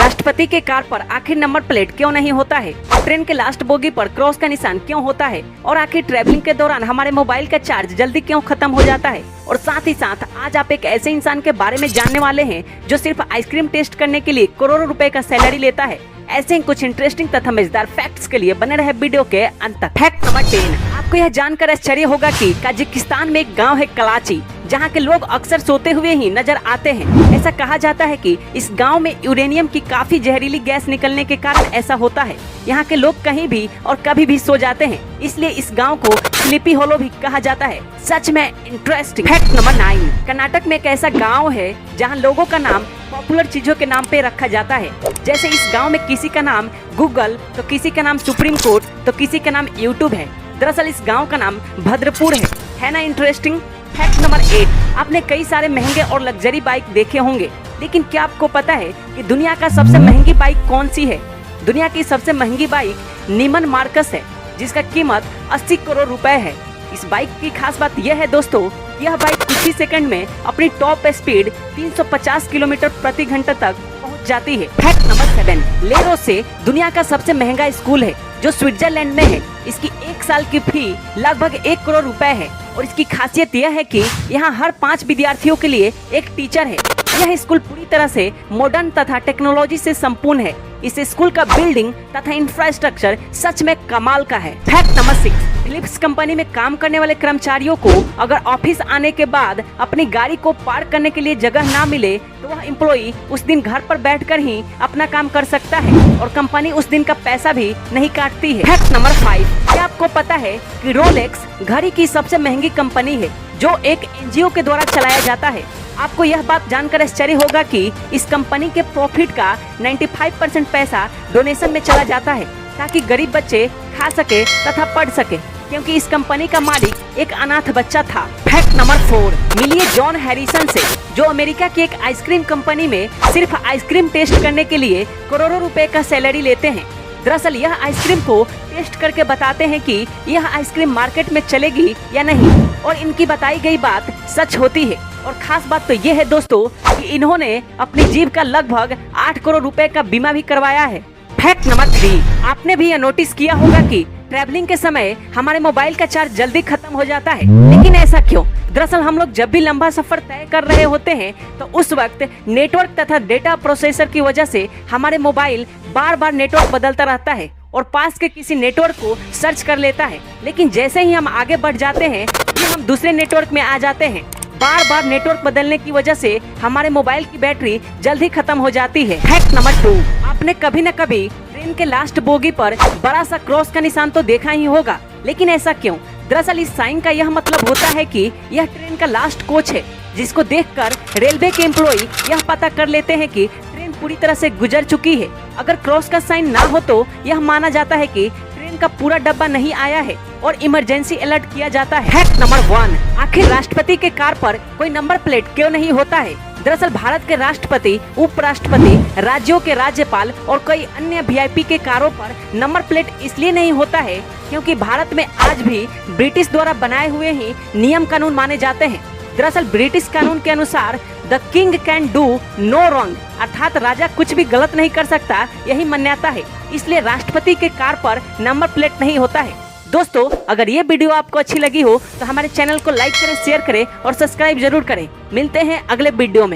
राष्ट्रपति के कार पर आखिर नंबर प्लेट क्यों नहीं होता है, ट्रेन के लास्ट बोगी पर क्रॉस का निशान क्यों होता है, और आखिर ट्रैवलिंग के दौरान हमारे मोबाइल का चार्ज जल्दी क्यों खत्म हो जाता है। और साथ ही साथ आज आप एक ऐसे इंसान के बारे में जानने वाले हैं जो सिर्फ आइसक्रीम टेस्ट करने के लिए करोड़ों रुपए का सैलरी लेता है। ऐसे ही कुछ इंटरेस्टिंग तथा मजेदार फैक्ट्स के लिए बने रहे वीडियो के अंत तक। फैक्ट नंबर 10, आपको यह जानकर आश्चर्य होगा कि ताजिकिस्तान में एक गांव है कराची, जहां के लोग अक्सर सोते हुए ही नजर आते हैं। ऐसा कहा जाता है कि इस गांव में यूरेनियम की काफी जहरीली गैस निकलने के कारण ऐसा होता है। यहाँ के लोग कहीं भी और कभी भी सो जाते हैं, इसलिए इस गांव को स्लीपी होलो भी कहा जाता है। सच में इंटरेस्टिंग। फैक्ट नंबर 9, कर्नाटक में एक ऐसा गाँव है जहाँ लोगों का नाम पॉपुलर चीजों के नाम पे रखा जाता है। जैसे इस गांव में किसी का नाम गूगल, तो किसी का नाम सुप्रीम कोर्ट, तो किसी का नाम यूट्यूब है। दरअसल इस गांव का नाम भद्रपुर है ना इंटरेस्टिंग। फैक्ट नंबर 8, आपने कई सारे महंगे और लग्जरी बाइक देखे होंगे, लेकिन क्या आपको पता है कि दुनिया का सबसे महंगी बाइक कौन सी है? दुनिया की सबसे महंगी बाइक नीमन मार्कस है, जिसका कीमत 80 करोड़ रुपए है। इस बाइक की खास बात यह है दोस्तों, यह बाइक कुछ ही सेकंड में अपनी टॉप स्पीड 350 किलोमीटर प्रति घंटा तक पहुंच जाती है। फैक्ट नंबर 7, लेरो से दुनिया का सबसे महंगा स्कूल है, जो स्विट्जरलैंड में है। इसकी 1 साल की फी लगभग 1 करोड़ रुपए है, और इसकी खासियत यह है कि यहाँ हर 5 विद्यार्थियों के लिए एक टीचर है। यह स्कूल पूरी तरह से मॉडर्न तथा टेक्नोलॉजी से संपूर्ण है। इस स्कूल का बिल्डिंग तथा इंफ्रास्ट्रक्चर सच में कमाल का है। फैक्ट नंबर 6, फिलिप्स कंपनी में काम करने वाले कर्मचारियों को अगर ऑफिस आने के बाद अपनी गाड़ी को पार्क करने के लिए जगह ना मिले, तो वह एम्प्लॉई उस दिन घर पर बैठकर ही अपना काम कर सकता है, और कंपनी उस दिन का पैसा भी नहीं काटती है। फैक्ट नंबर 5, क्या आपको पता है कि रोलेक्स घड़ी की सबसे महंगी कंपनी है, जो एक एनजीओ के द्वारा चलाया जाता है। आपको यह बात जानकर आश्चर्य होगा कि इस कंपनी के प्रॉफिट का 95% पैसा डोनेशन में चला जाता है, ताकि गरीब बच्चे खा सके तथा पढ़ सके, क्योंकि इस कंपनी का मालिक एक अनाथ बच्चा था। फैक्ट नंबर 4, मिलिए जॉन हैरिसन से, जो अमेरिका की एक आइसक्रीम कंपनी में सिर्फ आइसक्रीम टेस्ट करने के लिए करोड़ों रुपए का सैलरी लेते हैं। दरअसल यह आइसक्रीम को टेस्ट करके बताते हैं कि यह आइसक्रीम मार्केट में चलेगी या नहीं, और इनकी बताई गई बात सच होती है। और खास बात तो ये है दोस्तों कि इन्होंने अपनी जीभ का लगभग 8 करोड़ रुपए का बीमा भी करवाया है। फैक्ट नंबर 3, आपने भी यह नोटिस किया होगा कि ट्रैवलिंग के समय हमारे मोबाइल का चार्ज जल्दी खत्म हो जाता है, लेकिन ऐसा क्यों? दरअसल हम लोग जब भी लंबा सफर तय कर रहे होते हैं, तो उस वक्त नेटवर्क तथा डेटा प्रोसेसर की वजह से हमारे मोबाइल बार बार नेटवर्क बदलता रहता है और पास के किसी नेटवर्क को सर्च कर लेता है। लेकिन जैसे ही हम आगे बढ़ जाते हैं, कि हम दूसरे नेटवर्क में आ जाते हैं। बार बार नेटवर्क बदलने की वजह से हमारे मोबाइल की बैटरी जल्दी खत्म हो जाती है। फैक्ट नंबर 2, आपने कभी न कभी ट्रेन के लास्ट बोगी पर बड़ा सा क्रॉस का निशान तो देखा ही होगा, लेकिन ऐसा क्यों? दरअसल इस साइन का यह मतलब होता है कि यह ट्रेन का लास्ट कोच है, जिसको देखकर रेलवे के एम्प्लॉई यह पता कर लेते हैं कि ट्रेन पूरी तरह से गुजर चुकी है। अगर क्रॉस का साइन ना हो तो यह माना जाता है कि ट्रेन का पूरा डब्बा नहीं आया है, और इमरजेंसी अलर्ट किया जाता है। फैक्ट नंबर 1, आखिर राष्ट्रपति के कार पर कोई नंबर प्लेट क्यों नहीं होता है? दरअसल भारत के राष्ट्रपति, उपराष्ट्रपति, राज्यों के राज्यपाल और कई अन्य वीआईपी के कारों पर नंबर प्लेट इसलिए नहीं होता है क्योंकि भारत में आज भी ब्रिटिश द्वारा बनाए हुए ही नियम कानून माने जाते हैं। दरअसल ब्रिटिश कानून के अनुसार the king can do no wrong, अर्थात राजा कुछ भी गलत नहीं कर सकता, यही मान्यता है। इसलिए राष्ट्रपति के कार पर नंबर प्लेट नहीं होता है। दोस्तों, अगर ये वीडियो आपको अच्छी लगी हो तो हमारे चैनल को लाइक करें, शेयर करें और सब्सक्राइब जरूर करें। मिलते हैं अगले वीडियो में।